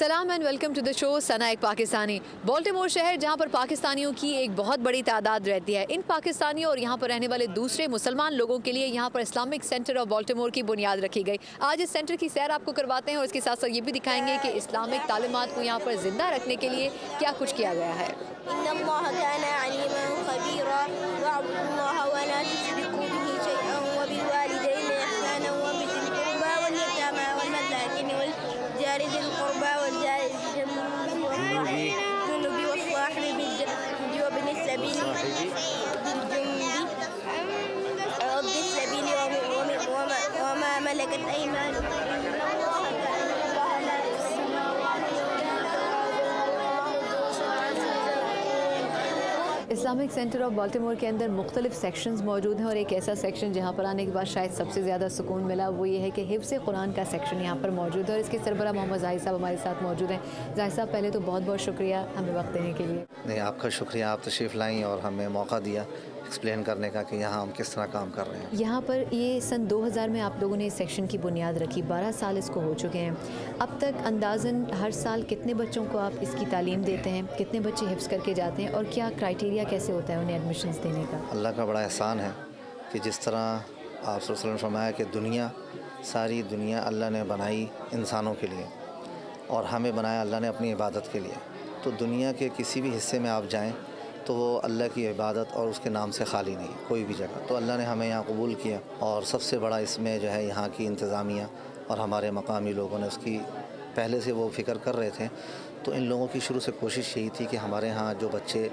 अस्सलाम and welcome to the show Sana एक Pakistani. Baltimore शहर जहां पर पाकिस्तानियों की एक बहुत बड़ी तादाद रहती है। इन पाकिस्तानियों और यहां पर रहने वाले दूसरे मुसलमान लोगों के लिए यहां पर इस्लामिक सेंटर ऑफ बाल्टीमोर की बुनियाद रखी गई। आज इस सेंटर की सैर आपको करवाते हैं और इसके साथ साथ ये भी दिखाएंगे कि इस्लामिक तालीमात को यहाँ पर ज़िंदा रखने के लिए क्या कुछ किया गया है। इस्लामिक सेंटर ऑफ बाल्टीमोर के अंदर मुख्तलिफ सेक्शंस मौजूद हैं और एक ऐसा सेक्शन जहाँ पर आने के बाद शायद सबसे ज़्यादा सुकून मिला वो ये है कि हिफ्ज़ कुरान का सेक्शन यहाँ पर मौजूद है और इसके सरबराह मोहम्मद ज़ाहिद साहब हमारे साथ मौजूद हैं। ज़ाहिद साहब, पहले तो बहुत बहुत शुक्रिया हमें वक्त देने के लिए। नहीं, आपका शुक्रिया, आप तशरीफ़ लाई और हमें मौका दिया एक्सप्लेन करने का कि यहाँ हम किस तरह काम कर रहे हैं। यहाँ पर ये सन 2000 में आप लोगों ने इस सेक्शन की बुनियाद रखी, 12 साल इसको हो चुके हैं। अब तक अंदाज़न हर साल कितने बच्चों को आप इसकी तालीम देते हैं, कितने बच्चे हिफ्ज़ करके जाते हैं और क्या क्राइटेरिया कैसे होता है उन्हें एडमिशन्स देने का? अल्लाह का बड़ा एहसान है कि जिस तरह आप सल्लल्लाहु अलैहि वसल्लम ने फरमाया कि सारी दुनिया अल्लाह ने बनाई इंसानों के लिए और हमें बनाया अल्लाह ने अपनी इबादत के लिए। तो दुनिया के किसी भी हिस्से में आप जाएँ तो वो अल्लाह की इबादत और उसके नाम से खाली नहीं, कोई भी जगह। तो अल्लाह ने हमें यहाँ कबूल किया और सबसे बड़ा इसमें जो है यहाँ की इंतज़ामिया और हमारे मकामी लोगों ने उसकी पहले से वो फ़िक्र कर रहे थे। तो इन लोगों की शुरू से कोशिश यही थी कि हमारे यहाँ जो बच्चे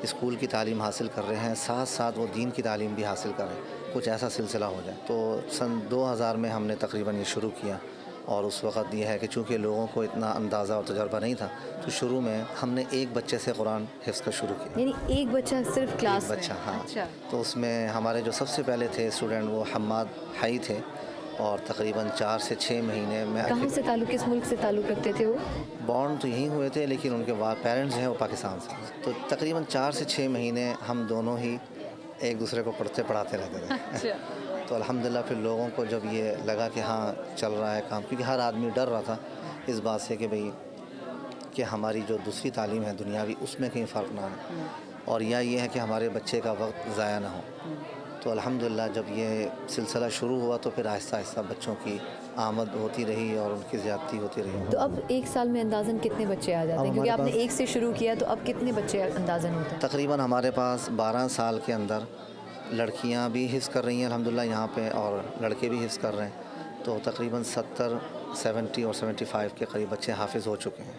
स्कूल की तालीम हासिल कर रहे हैं साथ साथ वो दीन की तालीम भी हासिल करें, कुछ ऐसा सिलसिला हो जाए। तो सन 2000 में हमने तकरीबन ये शुरू किया और उस वक़्त ये है कि चूँकि लोगों को इतना अंदाज़ा और तजर्बा नहीं था तो शुरू में हमने एक बच्चे से कुरान हिफ्ज़ का शुरू किया। यानी एक बच्चा सिर्फ क्लास बच्चा? हाँ। अच्छा। तो उसमें हमारे जो सबसे पहले थे स्टूडेंट वो हम्माद हाई थे और तकरीबन 4 से 6 महीने में। कहाँ से ताल्लुक़, किस मुल्क से ताल्लुक़ रखते थे वो? बॉर्न तो यहीं हुए थे लेकिन उनके पेरेंट्स हैं वो पाकिस्तान से। तो तकरीबन 4 से 6 महीने हम दोनों ही एक दूसरे को पढ़ाते रहते थे। अच्छा। तो अल्हम्दुलिल्लाह फिर लोगों को जब ये लगा कि हाँ चल रहा है काम, क्योंकि हर आदमी डर रहा था इस बात से कि भाई कि हमारी जो दूसरी तालीम है दुनियावी उसमें कहीं फ़र्क ना हो और या ये है कि हमारे बच्चे का वक्त ज़ाया ना हो। तो अल्हम्दुलिल्लाह जब ये सिलसिला शुरू हुआ तो फिर आहिस्ता आहिस्ता बच्चों की आमद होती रही और उनकी ज़्यादती होती रही। तो अब एक साल में अंदाज़न कितने बच्चे आ जाते हैं? क्योंकि आपने एक से शुरू किया तो अब कितने बच्चे अंदाज़न होते हैं? तकरीबन हमारे पास 12 साल के अंदर लड़कियां भी हिफ्ज़ कर रही हैं अल्हम्दुलिल्लाह यहाँ पे और लड़के भी हिफ्ज़ कर रहे हैं। तो तकरीबन 70, 70 और 75 के करीब बच्चे हाफिज़ हो चुके हैं,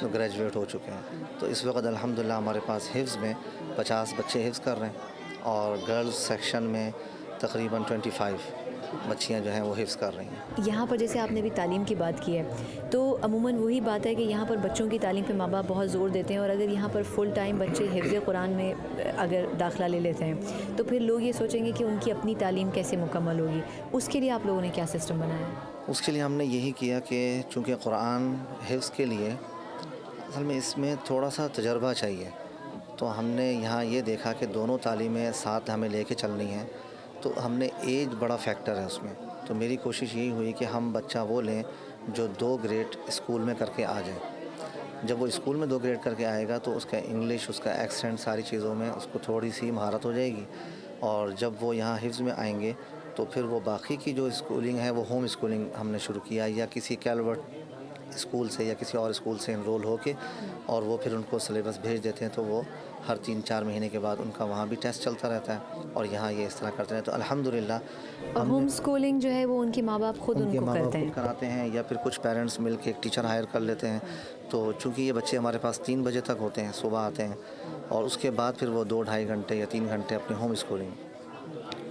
जो ग्रेजुएट हो चुके हैं। तो इस वक्त अल्हम्दुलिल्लाह हमारे पास हिफ्ज़ में 50 बच्चे हिफ्ज़ कर रहे हैं और गर्ल्स सेक्शन में तकरीबन 25 बच्चियाँ जो हैं वो हिफ्ज़ कर रही हैं। यहाँ पर जैसे आपने भी तालीम की बात की है तो अमूमन वही बात है कि यहाँ पर बच्चों की तालीम पे माँ बाप बहुत ज़ोर देते हैं और अगर यहाँ पर फुल टाइम बच्चे हिफ्ज़ कुरान में अगर दाखिला ले लेते हैं तो फिर लोग ये सोचेंगे कि उनकी अपनी तालीम कैसे मुकम्मल होगी। उसके लिए आप लोगों ने क्या सिस्टम बनाया है? उसके लिए हमने यही किया कि चूँकि कुरान हिफ्ज़ के लिए असल में इसमें थोड़ा सा तजर्बा चाहिए, तो हमने यहाँ ये देखा कि दोनों तालीमें साथ हमें लेके चलनी हैं तो हमने एज बड़ा फैक्टर है उसमें। तो मेरी कोशिश यही हुई कि हम बच्चा वो लें जो 2 ग्रेड स्कूल में करके आ जाए। जब वो स्कूल में 2 ग्रेड करके आएगा तो उसका इंग्लिश, उसका एक्सेंट, सारी चीज़ों में उसको थोड़ी सी महारत हो जाएगी और जब वो यहाँ हिफ्ज़ में आएंगे तो फिर वो बाकी की जो स्कूलिंग है वो होम स्कूलिंग हमने शुरू किया या किसी कैलवर्ट स्कूल से या किसी और स्कूल से इनरोल होके और वो फिर उनको सिलेबस भेज देते हैं। तो वो हर 3-4 महीने के बाद उनका वहाँ भी टेस्ट चलता रहता है और यहाँ ये इस तरह करते हैं। तो अल्हम्दुलिल्लाह और होम स्कूलिंग जो है वो उनके माँ बाप खुद उनके उनको माँ बाप करते खुद हैं कराते हैं या फिर कुछ पेरेंट्स मिल के एक टीचर हायर कर लेते हैं। तो चूँकि ये बच्चे हमारे पास 3 बजे तक होते हैं, सुबह आते हैं और उसके बाद फिर वो 2-2.5 घंटे या 3 घंटे अपनी होम स्कूलिंग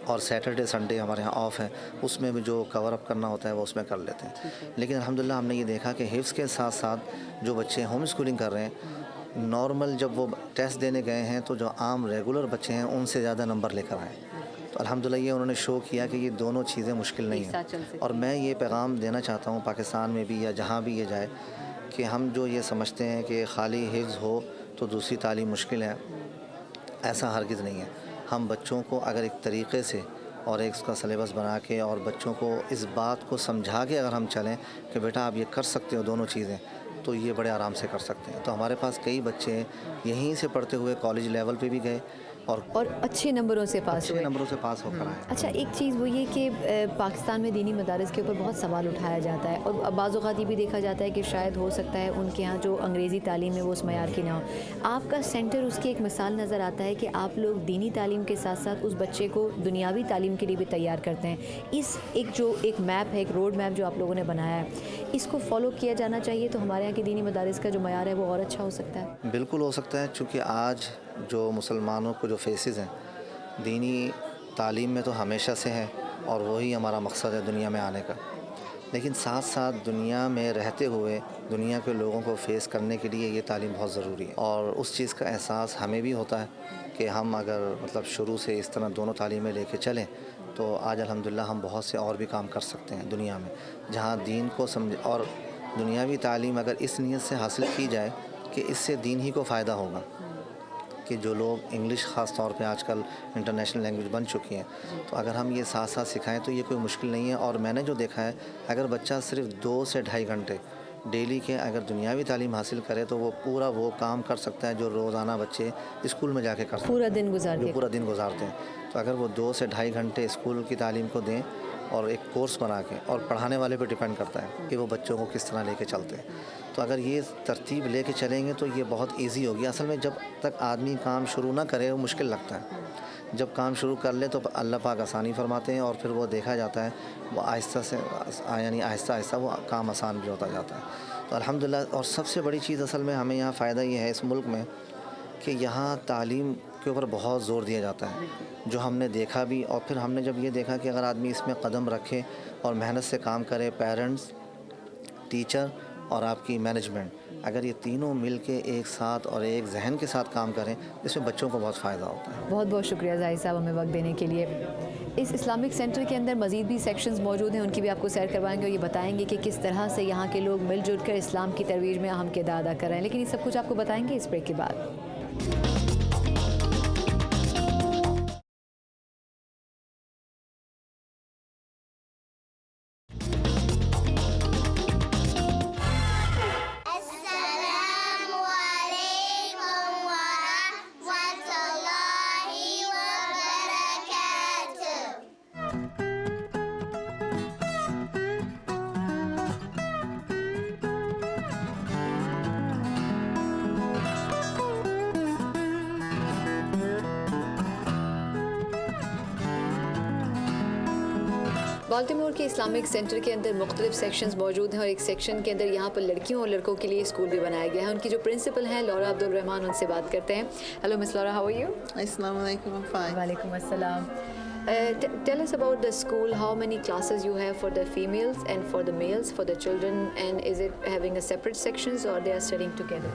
और सैटरडे संडे हमारे यहाँ ऑफ है, उसमें भी जो कवर अप करना होता है वो उसमें कर लेते हैं। लेकिन अल्हम्दुलिल्लाह हमने ये देखा कि हिफ्ज़ के साथ साथ जो बच्चे होम स्कूलिंग कर रहे हैं नॉर्मल जब वो टेस्ट देने गए हैं तो जो आम रेगुलर बच्चे हैं उनसे ज़्यादा नंबर लेकर आए। तो अल्हम्दुलिल्लाह ये उन्होंने शो किया कि ये दोनों चीज़ें मुश्किल नहीं हैं। और मैं ये पैगाम देना चाहता हूँ पाकिस्तान में भी या जहाँ भी ये जाए कि हम जो ये समझते हैं कि खाली हिफ्ज़ हो तो दूसरी तालीम मुश्किल है, ऐसा हरगिज़ नहीं है। हम बच्चों को अगर एक तरीक़े से और एक उसका सिलेबस बना के और बच्चों को इस बात को समझा के अगर हम चलें कि बेटा आप ये कर सकते हो दोनों चीज़ें, تو یہ بڑے آرام سے کر سکتے ہیں. تو ہمارے پاس کئی بچے یہیں سے پڑھتے ہوئے کالج لیول پہ بھی گئے اور اچھے نمبروں سے پاس اچھے ہوئے. نمبروں سے پاس ہو کر آئے. اچھا، ایک چیز وہ یہ کہ پاکستان میں دینی مدارس کے اوپر بہت سوال اٹھایا جاتا ہے اور بعض اوقات یہ بھی دیکھا جاتا ہے کہ شاید ہو سکتا ہے ان کے ہاں جو انگریزی تعلیم ہے وہ اس معیار کی نہ ہو. آپ کا سینٹر اس کی ایک مثال نظر آتا ہے کہ آپ لوگ دینی تعلیم کے ساتھ ساتھ اس بچے کو دنیاوی تعلیم کے لیے بھی تیار کرتے ہیں. اس ایک میپ ہے، ایک روڈ میپ جو آپ لوگوں نے بنایا ہے، اس کو فالو کیا جانا چاہیے تو ہمارے یہاں کی دینی مدارس کا جو معیار ہے وہ اور اچھا ہو سکتا ہے. بالکل ہو سکتا ہے، چونکہ آج جو مسلمانوں کو جو فیسز ہیں دینی تعلیم میں تو ہمیشہ سے ہے اور وہی ہمارا مقصد ہے دنیا میں آنے کا. لیکن ساتھ ساتھ دنیا میں رہتے ہوئے دنیا کے لوگوں کو فیس کرنے کے لیے یہ تعلیم بہت ضروری ہے، اور اس چیز کا احساس ہمیں بھی ہوتا ہے کہ ہم اگر شروع سے اس طرح دونوں تعلیمیں لے کے چلیں تو آج الحمدللہ ہم بہت سے اور بھی کام کر سکتے ہیں دنیا میں، جہاں دین کو اور دنیاوی تعلیم اگر اس نیت سے حاصل کی جائے کہ اس سے دین ہی کو فائدہ ہوگا. کہ جو لوگ انگلش خاص طور پہ آج کل انٹرنیشنل لینگویج بن چکی ہیں، تو اگر ہم یہ ساتھ ساتھ سکھائیں تو یہ کوئی مشکل نہیں ہے. اور میں نے جو دیکھا ہے اگر بچہ صرف 2 سے 2.5 گھنٹے ڈیلی کے اگر دنیاوی تعلیم حاصل کرے تو وہ پورا وہ کام کر سکتا ہے جو روزانہ بچے اسکول میں جا کے کر سکتے ہیں، پورا دن گزارتے ہیں. تو اگر وہ 2 سے 2.5 گھنٹے اسکول کی تعلیم کو دیں اور ایک کورس بنا کے، اور پڑھانے والے پہ ڈیپینڈ کرتا ہے کہ وہ بچوں کو کس طرح لے کے چلتے ہیں. تو اگر یہ ترتیب لے کے چلیں گے تو یہ بہت ایزی ہوگی. اصل میں جب تک آدمی کام شروع نہ کرے وہ مشکل لگتا ہے، جب کام شروع کر لے تو اللہ پاک آسانی فرماتے ہیں اور پھر وہ دیکھا جاتا ہے وہ آہستہ آہستہ وہ کام آسان بھی ہوتا جاتا ہے. تو الحمدللہ. اور سب سے بڑی چیز اصل میں ہمیں یہاں فائدہ یہ ہے اس ملک میں کہ یہاں تعلیم کے اوپر بہت زور دیا جاتا ہے، جو ہم نے دیکھا بھی. اور پھر ہم نے جب یہ دیکھا کہ اگر آدمی اس میں قدم رکھے اور محنت سے کام کرے، پیرنٹس، ٹیچر اور آپ کی مینجمنٹ، اگر یہ تینوں مل کے ایک ساتھ اور ایک ذہن کے ساتھ کام کریں اس میں بچوں کو بہت فائدہ ہوتا ہے. بہت بہت شکریہ زاہد صاحب ہمیں وقت دینے کے لیے. اس اسلامک سینٹر کے اندر مزید بھی سیکشنز موجود ہیں، ان کی بھی آپ کو سیر کروائیں گے اور یہ بتائیں گے کہ کس طرح سے یہاں کے لوگ مل جل کر اسلام کی ترویج میں اہم کردار ادا کر رہے ہیں. لیکن یہ سب کچھ آپ کو بتائیں گے اس بریک کے بعد. بالٹیمور کے اسلامک سینٹر کے اندر مختلف سیکشنز موجود ہیں اور ایک سیکشن کے اندر یہاں پر لڑکیوں اور لڑکوں کے لیے اسکول بھی بنایا گیا ہے. ان کی جو پرنسپل ہیں لورا عبدالرحمان، ان سے بات کرتے ہیں. Hello miss Laura, how are you? السلام علیکم. I'm fine. وعلیکم السلام. Tell us about the school. How many classes you have for the females and for the males, for the children, and is it having a separate sections or they are studying together?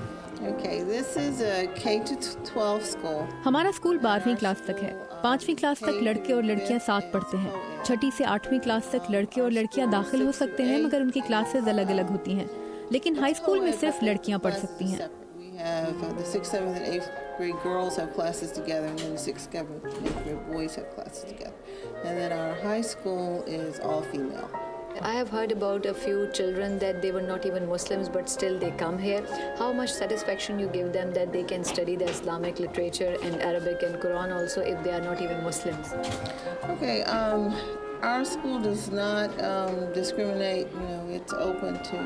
Okay, this is a K-12 school. ہمارا school 12ویں class تک ہے. 5ویں class تک لڑکے اور لڑکیاں ساتھ پڑھتے ہیں. 6ٹھی سے 8ویں کلاس تک لڑکے اور لڑکیاں داخل ہو سکتے ہیں مگر ان کی کلاسز الگ الگ ہوتی ہیں. لیکن ہائی اسکول میں صرف لڑکیاں پڑھ سکتی ہیں. We have the 6th, 7th, and 8th grade girls have classes together, and then the 6th, 7th, and 8th grade boys have classes together. And then our high school is all female. I have heard about a few children that they were not even Muslims but still they come here. How much satisfaction you give them that they can study the Islamic literature and Arabic and Quran also if they are not even Muslims? Okay, our school does not discriminate. You know, it's open to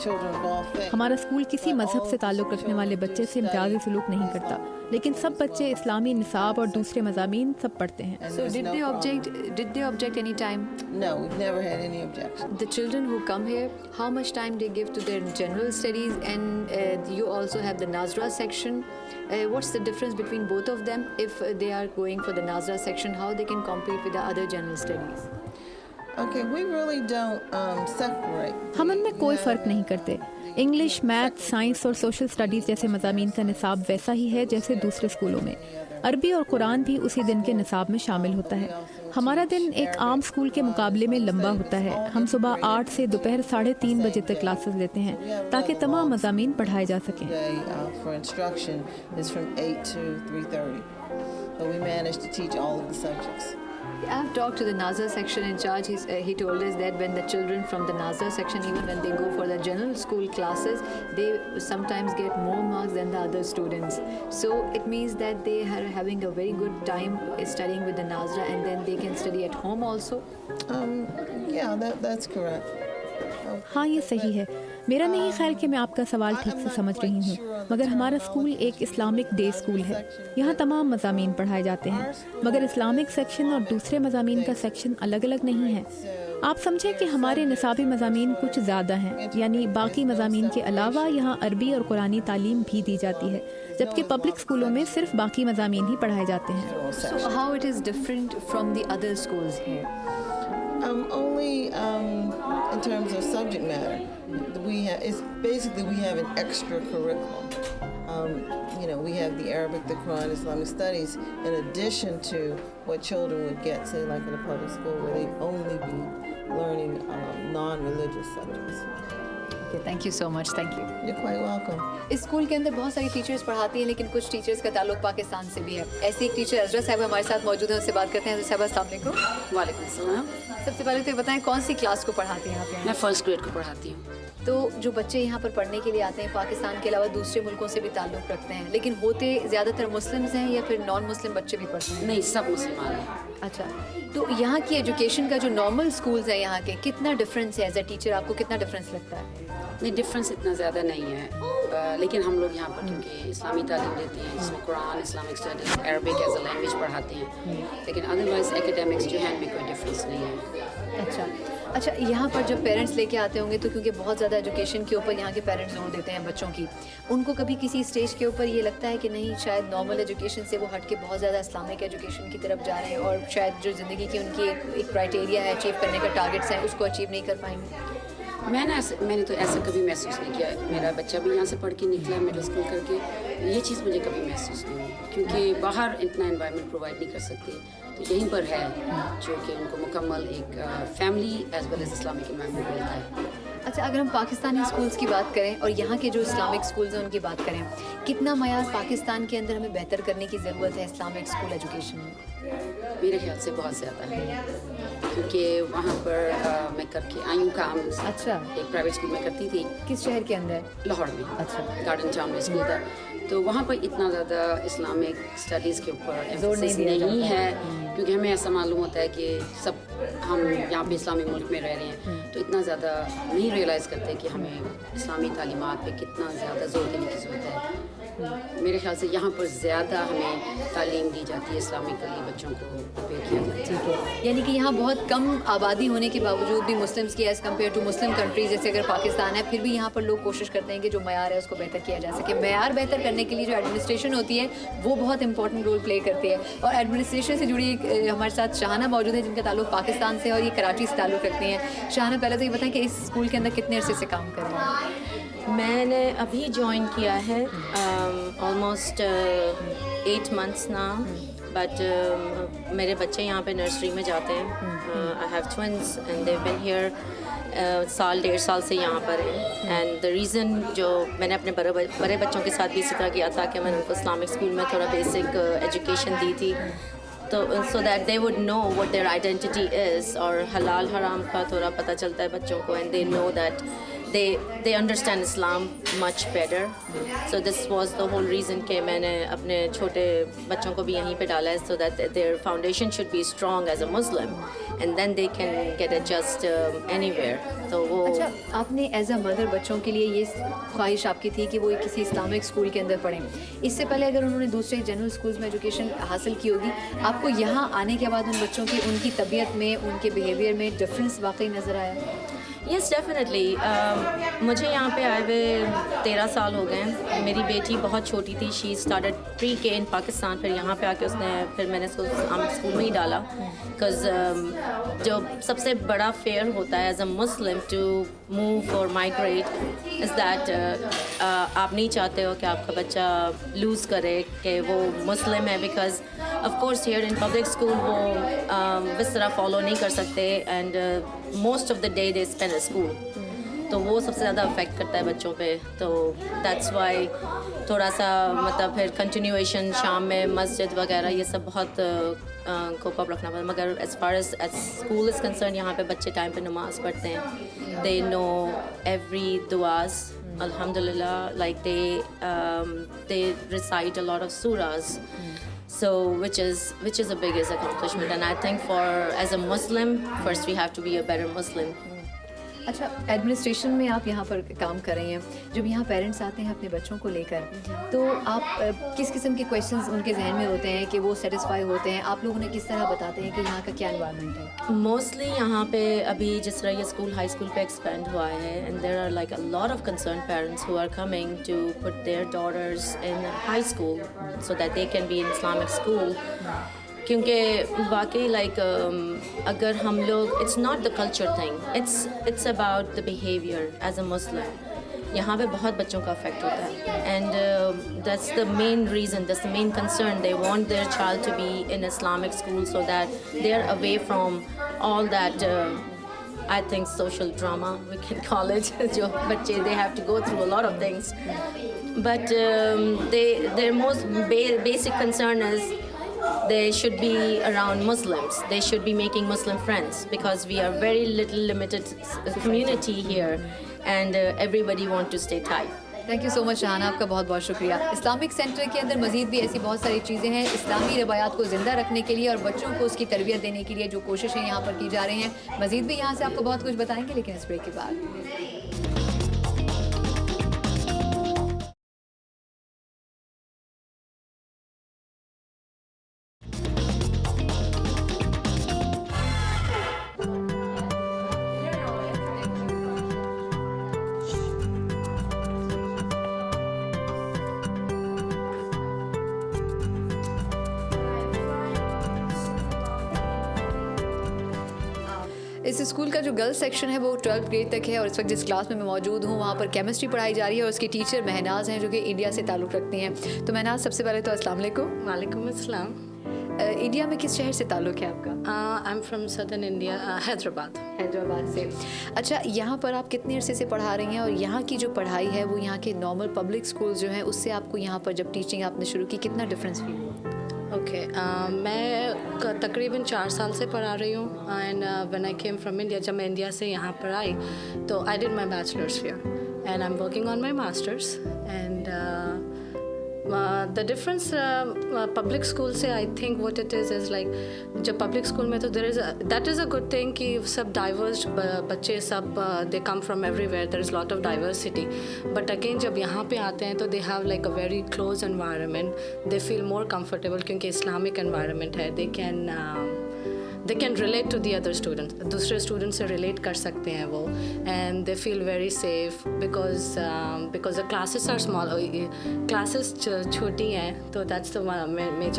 children of all faiths. ہمارا school کسی مذہب سے تعلق رکھنے والے بچے سے امتیازی سلوک نہیں کرتا، لیکن سب بچے اسلامی نصاب اور دوسرے مضامین سب پڑھتے ہیں. So did they object any time? No, we've never had any objection. The children who come here, how much time they give to their general studies, and you also have the Nazra section. What's the difference between both of them? If they are going for the Nazra section, how they can compete with the other general studies? Okay, we really don't separate. ہم ان میں کوئی فرق نہیں کرتے. English, math, science اور social studies جیسے مضامین کا نصاب ویسا ہی ہے جیسے دوسرے اسکولوں میں. عربی اور قرآن بھی اسی دن کے نصاب میں شامل ہوتا ہے. ہمارا دن ایک عام اسکول کے مقابلے میں لمبا ہوتا ہے. ہم صبح 8 سے دوپہر 3:30 بجے تک کلاسز لیتے ہیں تاکہ تمام مضامین پڑھائے جا سکیں. For instruction is from 8 to 3:30. So we manage to teach all of the subjects. I've talked to the Nazar section in charge. He told us that when the children from the Nazar section, even when they go for the general school classes, they sometimes get more marks than the other students. So it means that they are having a very good time studying with the Nazra, and then they can study at home also. Yeah, that's correct. हाँ, ये सही है. मेरा नहीं ख्याल कि मैं आपका सवाल ठीक से समझ रही हूँ, मगर हमारा स्कूल एक इस्लामिक डे स्कूल है. यहाँ तमाम मज़ामीन पढ़ाए जाते हैं, मगर इस्लामिक सेक्शन और दूसरे मज़ामीन का सेक्शन अलग अलग नहीं है. आप समझें कि हमारे निसाबी मज़ामीन कुछ ज़्यादा हैं, यानी बाकी मज़ामीन के अलावा यहाँ अरबी और कुरानी तालीम भी दी जाती है, जबकि पब्लिक स्कूलों में सिर्फ बाकी मज़ामीन ही पढ़ाए जाते हैं. So how it is different from the other schools here? Only in terms of subject matter. It's basically we have an extra curriculum. We have the Arabic, the Quran, Islamic studies, in addition to what children would get, say, like in a public school, where they'd only be learning non-religious subjects. Okay, thank you so much. Thank you. You're quite welcome. इस school के अंदर बहुत सारी teachers पढ़ाती हैं, लेकिन कुछ teachers का ताल्लुक पाकिस्तान से भी है. ऐसी एक टीचर अजरा साहब हमारे साथ मौजूद हैं, उससे बात करते हैं. साहब अस्सलाम वालेकुम. वालेकुम सलाम. सबसे पहले तो ये बताएं कौन सी क्लास को पढ़ाती हैं आप यहाँ? मैं फर्स्ट ग्रेड को पढ़ाती हूँ. तो जो बच्चे यहाँ पर पढ़ने के लिए आते हैं पाकिस्तान के अलावा दूसरे मुल्कों से भी ताल्लुक़ रखते हैं, लेकिन होते ज़्यादातर मुस्लिम्स हैं या फिर नॉन मुस्लिम बच्चे भी पढ़ते हैं? नहीं, सब मुसलमान हैं. अच्छा, तो यहाँ की एजुकेशन का जो नॉर्मल स्कूल्स हैं यहाँ के, कितना डिफरेंस है? एज अ टीचर आपको कितना डिफरेंस लगता है? नहीं, डिफरेंस इतना ज़्यादा नहीं है, लेकिन हम लोग यहाँ पर क्योंकि इस्लामी तालीम देते हैं, जिसमें कुरान, Islamic studies, Arabic as a language पढ़ाते हैं, लेकिन अदरवाइज एकेडमिक्स जो है में कोई डिफरेंस नहीं है. अच्छा, यहाँ पर जब पेरेंट्स लेके आते होंगे तो क्योंकि बहुत ज़्यादा एजुकेशन के ऊपर यहाँ के पेरेंट्स जोर देते हैं बच्चों की, उनको कभी किसी स्टेज के ऊपर ये लगता है कि नहीं, शायद नॉर्मल एजुकेशन से वो हट के बहुत ज़्यादा इस्लामिक एजुकेशन की तरफ जा रहे हैं और शायद जो ज़िंदगी की उनकी एक क्राइटेरिया है अचीव करने का, टारगेट्स हैं, उसको अचीव नहीं कर पाएंगे? मैंने तो ऐसा कभी महसूस नहीं किया. मेरा बच्चा भी यहाँ से पढ़ के निकला मिडिल स्कूल करके, ये चीज़ मुझे कभी महसूस नहीं हुई, क्योंकि बाहर इतना एनवायरनमेंट प्रोवाइड नहीं कर सकते, तो यहीं पर है जो कि उनको मुकम्मल एक family as well as Islamic environment मिलता है. अच्छा, अगर हम पाकिस्तानी स्कूल्स की बात करें और यहाँ के जो इस्लामिक स्कूल्स हैं उनकी बात करें, कितना मयार पाकिस्तान के अंदर हमें बेहतर करने की ज़रूरत है इस्लामिक स्कूल एजुकेशन में? मेरे ख्याल से बहुत ज़्यादा है, क्योंकि वहाँ पर मैं करके आई हूँ काम. अच्छा, एक प्राइवेट स्कूल में करती थी. किस शहर के अंदर? लाहौर में. अच्छा, गार्डन टाउन में स्कूल था, तो वहाँ पर इतना ज़्यादा इस्लामिक स्टडीज़ के ऊपर जोर नहीं है, क्योंकि हमें ऐसा मालूम होता है कि सब हम यहाँ पे इस्लामी मुल्क में रह रहे हैं, तो इतना ज़्यादा नहीं रियलाइज़ करते कि हमें इस्लामी तालीमात पे कितना ज़्यादा जोर देने की ज़रूरत है. मेरे ख्याल से यहाँ पर ज़्यादा हमें तालीम दी जाती है, इस्लामिकली बच्चों को प्रिपेयर किया जाता है. ठीक है, यानी कि यहाँ बहुत कम आबादी होने के बावजूद भी मुस्लिम्स की as compare to Muslim countries जैसे अगर पाकिस्तान है, फिर भी यहाँ पर लोग कोशिश करते हैं कि जो मयार है उसको बेहतर किया जा सके. मयार बेहतर करने के लिए जो एडमिनिस्ट्रेशन होती है वो बहुत इंपॉर्टेंट रोल प्ले करती है, और एडमिनिस्ट्रेशन से जुड़ी हमारे साथ शाहाना मौजूद है जिनका ताल्लुक पाकिस्तान से और ये कराची से ताल्लुक़ रखती हैं. शाहाना, पहले तो ये बताएं कि इस स्कूल के अंदर कितने अरसे से काम कर रहे हैं? मैंने अभी ज्वाइन किया है, ऑलमोस्ट 8 months ना, बट मेरे बच्चे यहाँ पे नर्सरी में जाते हैं. I have twins and they been here साल 1.5 साल से यहाँ पर हैं. एंड द रीज़न जो मैंने अपने बड़े बच्चों के साथ भी इसी तरह किया था कि मैंने उनको इस्लामिक स्कूल में थोड़ा बेसिक एजुकेशन दी थी, तो so that they would know what their identity is, और हलाल हराम का थोड़ा पता चलता है बच्चों को, and they know that they understand Islam much better. So this was the whole reason कि मैंने अपने छोटे बच्चों को भी यहीं पे डाला है, so that their foundation should be strong as a Muslim, and then they can get adjust anywhere. तो वो अच्छा, आपने एज अ मदर बच्चों के लिए ये ख्वाहिश आपकी थी कि वो किसी इस्लामिक स्कूल के अंदर पढ़ें. इससे पहले अगर उन्होंने दूसरे जनरल स्कूल्स में एजुकेशन हासिल की होगी, आपको यहाँ आने के बाद उन बच्चों की उनकी तबीयत में, उनके बिहेवियर में डिफरेंस वाकई नज़र आया? Yes, definitely. मुझे यहाँ पे आए हुए 13 साल हो गए. मेरी बेटी बहुत छोटी थी, शी स्टार्टेड प्री के इन पाकिस्तान, फिर यहाँ पे आके फिर मैंने उसको स्कूल में ही डाला, बिकॉज जो सबसे बड़ा फेयर होता है as a Muslim to move और माइग्रेट इज़ दैट आप नहीं चाहते हो कि आपका बच्चा लूज़ करे कि वो मुस्लिम है, because of course here in public school वो इस तरह फॉलो नहीं कर सकते, and most of the day they spend at school, तो वो सबसे ज़्यादा अफेक्ट करता है बच्चों पे. तो दैट्स वाई थोड़ा सा मतलब फिर कंटिन्यूएशन शाम में मस्जिद वगैरह ये सब बहुत کوپ اپ رکھنا پڑتا. مگر as far as school is concern یہاں پہ بچے ٹائم پہ نماز پڑھتے ہیں. دے نو ایوری دعاز الحمد للہ, like they recite a lot of surahs. So which is the biggest accomplishment, and I think for as a Muslim, first we have to be a better Muslim. اچھا, administration میں آپ یہاں پر کام کر رہی ہیں. جب یہاں پیرنٹس آتے ہیں اپنے بچوں کو لے کر, تو آپ کس قسم کے کویشچنز ان کے ذہن میں ہوتے ہیں کہ وہ سیٹسفائی ہوتے ہیں؟ آپ لوگ انہیں کس طرح بتاتے ہیں کہ یہاں کا کیا انوائرمنٹ ہے؟ موسٹلی یہاں پہ ابھی جس طرح یہ اسکول ہائی اسکول پہ ایکسپینڈ ہوا ہے, and there are like a lot of concern parents who are coming to put their daughters in high school so that they can be in Islamic school. کیونکہ واقعی like اگر ہم لوگ, it's not the culture thing, it's about the behaviour as a Muslim. یہاں پہ بہت بچوں کا افیکٹ ہوتا ہے, and that's the main reason, that's the main concern. They want their child to be in Islamic school so that they are away from all that I think social drama we can call it. جو بچے they have to go through a lot of things, but their most basic concern is they should be around Muslims. They should be making Muslim friends because we are very limited community here, and everybody want to stay tight. Thank you so much Shahana, آپ کا بہت بہت شکریہ. Islamic centre کے اندر مزید بھی ایسی بہت ساری چیزیں ہیں اسلامی روایات کو زندہ رکھنے کے لیے اور بچوں کو اس کی تربیت دینے کے لیے جو کوششیں یہاں پر کی جا رہی ہیں. مزید بھی یہاں سے آپ کو بہت کچھ بتائیں گے, لیکن اس بریک کے بعد. اس اسکول کا جو گرلز سیکشن ہے وہ 12th گریڈ تک ہے, اور اس وقت جس کلاس میں موجود ہوں وہاں پر کیمسٹری پڑھائی جا رہی ہے, اور اس کی ٹیچر مہناز ہیں جو کہ انڈیا سے تعلق رکھتی ہیں. تو مہناز, سب سے پہلے تو السلام علیکم. وعلیکم السلام. انڈیا میں کس شہر سے تعلق ہے آپ کا؟ I am from southern India, Hyderabad. Hyderabad سے. اچھا, یہاں پر آپ کتنے عرصے سے پڑھا رہی ہیں, اور یہاں کی جو پڑھائی ہے وہ یہاں کے نارمل پبلک اسکول جو ہیں اس سے آپ کو یہاں پر جب ٹیچنگ آپ نے شروع کی کتنا ڈفرینس فیل ہوا؟ اوکے, میں تقریباً 4 سال سے پڑھا رہی ہوں. And when I came from India, جب میں انڈیا سے یہاں پر آئی تو I did my bachelors here and I am working on my masters. And the difference public school سے I think what it is like, جب پبلک اسکول میں تو that is a good thing کہ سب ڈائیورس بچے سب they come from everywhere, there is lot of diversity. But again جب یہاں پہ آتے ہیں تو they have like a very close environment, they feel more comfortable کیونکہ اسلامک انوائرمنٹ ہے. they can relate to the other students, دوسرے student سے ریلیٹ کر سکتے ہیں وہ, and they feel very safe because the classes are small, classes چھوٹی ہیں, تو that's the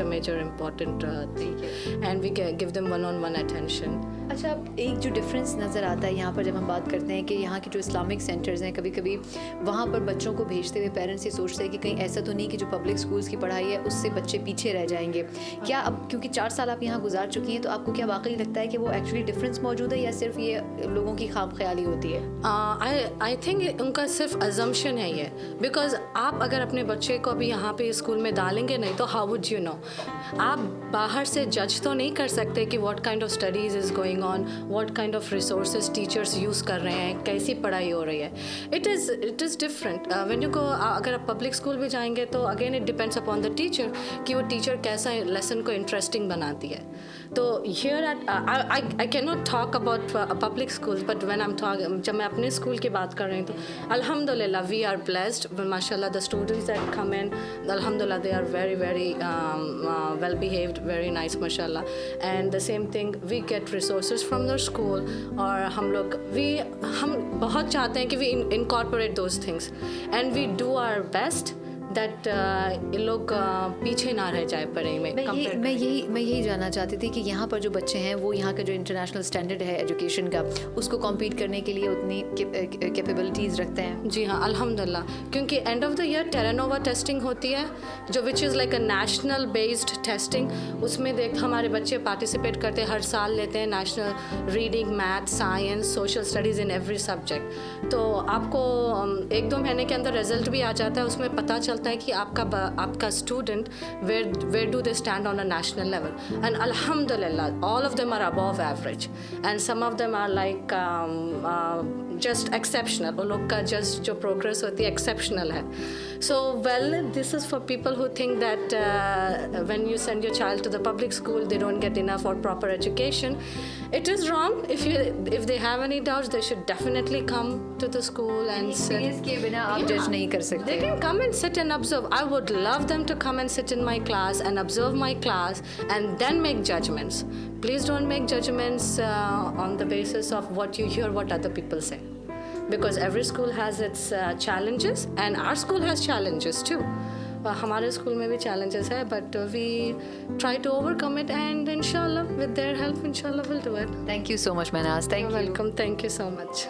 major important thing, and we can give them one-on-one attention. اچھا, ایک جو ڈفرینس نظر آتا ہے یہاں پر جب ہم بات کرتے ہیں کہ یہاں کے جو اسلامک سینٹرز ہیں, کبھی کبھی وہاں پر بچوں کو بھیجتے ہوئے پیرنٹس یہ سوچتے ہیں کہ کہیں ایسا تو نہیں کہ جو پبلک اسکولس کی پڑھائی ہے اس سے بچے پیچھے رہ جائیں گے. کیا اب کیونکہ 4 سال آپ یہاں گزار چکی ہیں, تو آپ کو کیا واقعی لگتا ہے کہ وہ ایکچولی ڈفرینس موجود ہے, یا صرف یہ لوگوں کی خام خیالی ہوتی ہے؟ آئی تھنک ان کا صرف ازمپشن ہے یہ, بیکاز آپ اگر اپنے بچے کو ابھی یہاں پہ اسکول میں ڈالیں گے نہیں تو ہاؤ وڈ یو نو, آپ باہر سے جج تو نہیں کر سکتے کہ what kind of studies is going on, what kind of resources teachers use کر رہے ہیں, کیسی پڑھائی ہو رہی ہے. It is different when you go. اگر آپ پبلک اسکول میں جائیں گے تو again it depends upon the teacher کہ وہ ٹیچر کیسا لیسن کو انٹرسٹنگ بناتی ہے. تو here at I can not talk about public school, but when I am talk, جب میں اپنے اسکول کی بات کر رہی ہوں تو الحمد للہ وی آر بلیسڈ ماشاء اللہ. The students that come in الحمد للہ they are very well behaved, very nice ماشاء اللہ. And the same thing we get resources from the school, اور ہم بہت چاہتے ہیں کہ we incorporate those things and we do our best that لوگ پیچھے نہ رہ جائے پڑھائی میں. میں یہی جاننا چاہتی تھی کہ یہاں پر جو بچے ہیں وہ یہاں کا جو انٹرنیشنل اسٹینڈرڈ ہے ایجوکیشن کا, اس کو کمپیٹ کرنے کے لیے اتنی کیپیبلٹیز رکھتے ہیں؟ جی ہاں الحمد للہ, کیونکہ end of the year TerraNova testing ہوتی ہے جو which is like a national based testing. اس میں ہمارے بچے پارٹیسپیٹ کرتے ہیں, ہر سال لیتے ہیں national reading, math, science, social studies in every subject. تو آپ کو 1-2 مہینے کے اندر رزلٹ بھی آ جاتا ہے, اس میں پتہ چلتا होता है कि आपका student where do they stand on a national level, and alhamdulillah all of them are above average and some of them are like just exceptional. उन लोग का just जो progress होती है exceptional है. So well, this is for people who think that when you send your child to the public school they don't get enough or proper education. It is wrong. If they have any doubts they should definitely come to the school and sit. इसके बिना आप जज नहीं कर सकते. They can come and sit and observe. I would love them to come and sit in my class and observe my class and then make judgments. Please don't make judgments on the basis of what you hear, what other people say. Because every school has its challenges and our school has challenges too. हमारे school में भी challenges है, but we try to overcome it and inshallah with their help inshallah we'll do it. Thank you so much Mahnaz. Thank you. Welcome. Thank you so much.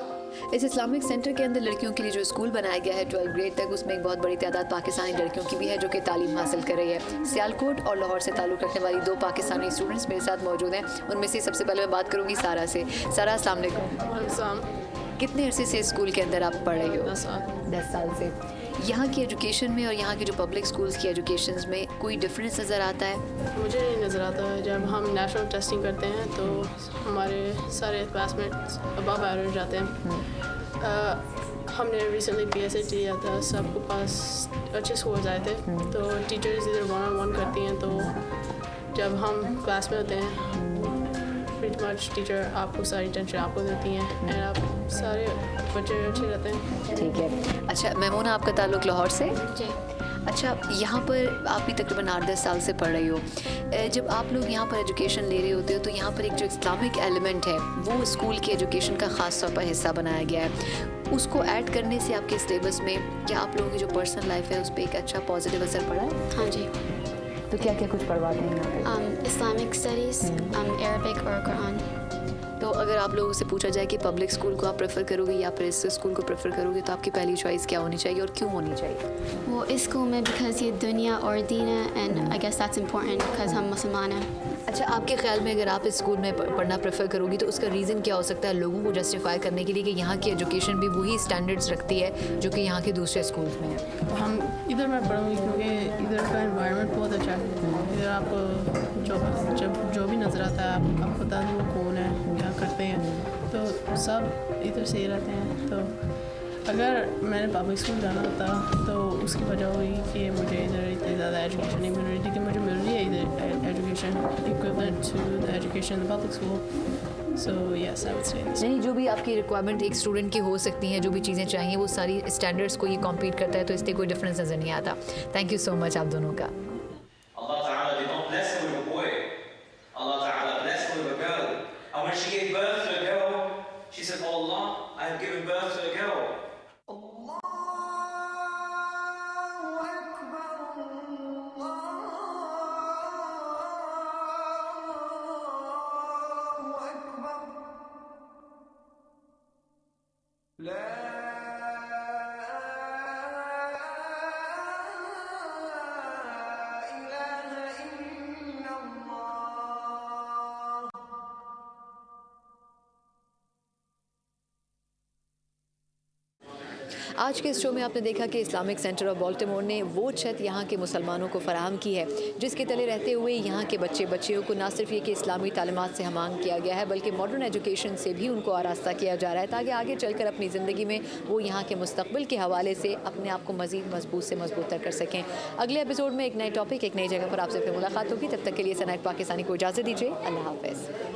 इस Islamic centre के अंदर लड़कियों के लिए जो स्कूल बनाया गया है 12th ग्रेड तक, उसमें एक बहुत बड़ी तादाद पाकिस्तानी लड़कियों की भी है जो कि तालीम हासिल कर रही है. सियालकोट और लाहौर से ताल्लुक़ रखने वाली 2 पाकिस्तानी स्टूडेंट्स मेरे साथ मौजूद हैं. उनमें से सबसे पहले मैं बात करूँगी सारा से. सारा अस्सलाम वालेकुम. कितने अरसे से स्कूल के अंदर आप पढ़ रही हो? 10 साल से. यहाँ की एजुकेशन में और यहाँ की जो पब्लिक स्कूल्स की एजुकेशन में कोई डिफरेंस नज़र आता है? मुझे नहीं नज़र आता है. जब हम नेशनल टेस्टिंग करते हैं तो हमारे सारे क्लासमेट्स अबव एवरेज आते हैं. हमने रिसेंटली PSAT दिया था, सबके पास अच्छे स्कोर्स आए थे. तो टीचर्स इधर 1-on-1 करती हैं, तो जब हम क्लास में होते हैं pretty much टीचर आपको सारी टेंशन आपको देती हैं एंड आप सारे बच्चे अच्छे रहते हैं. ठीक है. अच्छा मैमूना, आपका ताल्लुक़ लाहौर से? जी. अच्छा, यहाँ पर आप भी तकरीबन 8-10 साल से पढ़ रही हो. जब आप लोग यहाँ पर एजुकेशन ले रहे होते हो तो यहाँ पर एक जो इस्लामिक एलिमेंट है वो स्कूल की एजुकेशन का ख़ास तौर पर हिस्सा बनाया गया है. उसको ऐड करने से आपके सिलेबस में क्या आप लोगों की जो पर्सनल लाइफ है उस पर एक अच्छा पॉजिटिव असर पड़ा है? हाँ जी. तो क्या क्या कुछ पढ़वाते हैं यहाँ पे? इस्लामिक स्टडीज़, अरबिक और कुरान. तो अगर आप लोगों से पूछा जाए कि पब्लिक स्कूल को आप प्रेफर करोगे या फिर इस स्कूल को प्रेफर करोगे तो आपकी पहली चॉइस क्या होनी चाहिए और क्यों होनी चाहिए? वो इस स्कूल में बिकॉज ये दुनिया और दीन है and I guess that's important because हम मुसलमान हैं. अच्छा, आपके ख्याल में अगर आप इस स्कूल में पढ़ना प्रेफर करोगी तो उसका रीज़न क्या हो सकता है लोगों को जस्टिफाई करने के लिए कि यहाँ की एजुकेशन भी वही स्टैंडर्ड्स रखती है जो कि यहाँ के दूसरे स्कूल्स में है? हम इधर मैं पढ़ूँगी क्योंकि इधर का एनवायरनमेंट बहुत अच्छा है. इधर आपको जो भी नज़र आता है आप बता दो कौन है, क्या करते हैं, तो सब इधर से ही रहते हैं. तो अगर मैंने पब्लिक स्कूल जाना होता तो उसकी वजह हुई कि मुझे इधर इतनी ज़्यादा एजुकेशन नहीं मिल रही थी कि मुझे मिल रही है इधर education equivalent to the education in public school. So yes, I would say नहीं, जो भी आपकी रिक्वायरमेंट एक स्टूडेंट की हो सकती हैं, जो भी चीज़ें चाहिए वो सारी स्टैंडर्ड्स को ये कॉम्पीट करता है, तो इससे कोई डिफरेंस नज़र नहीं आता. थैंक यू सो मच आप दोनों का. Allah Ta'ala did not bless her with a boy. Allah Ta'ala blessed her with a girl. And when she gave birth to a girl, she said, oh Allah, I have given birth to a girl. आज के इस show में आपने देखा कि Islamic centre of Baltimore ने वो छत यहाँ के मुसलमानों को फराहम की है जिसके तले रहते हुए यहाँ के बच्चियों को ना सिर्फ ये कि इस्लामी तालीमात से हमांग किया गया है बल्कि मॉडर्न एजुकेशन से भी उनको आरास्ता किया जा रहा है ताकि आगे चलकर अपनी ज़िंदगी में वो यहाँ के मुस्तकबिल के हवाले से अपने आप को मज़ीद मजबूत से मजबूत कर सकें. अगले एपिसोड में एक नए टॉपिक, एक नई जगह पर आपसे फिर मुलाकात होगी. तब तक के लिए सनाइक पाकिस्तानी को इजाज़त दीजिए. अल्लाह हाफ़िज़.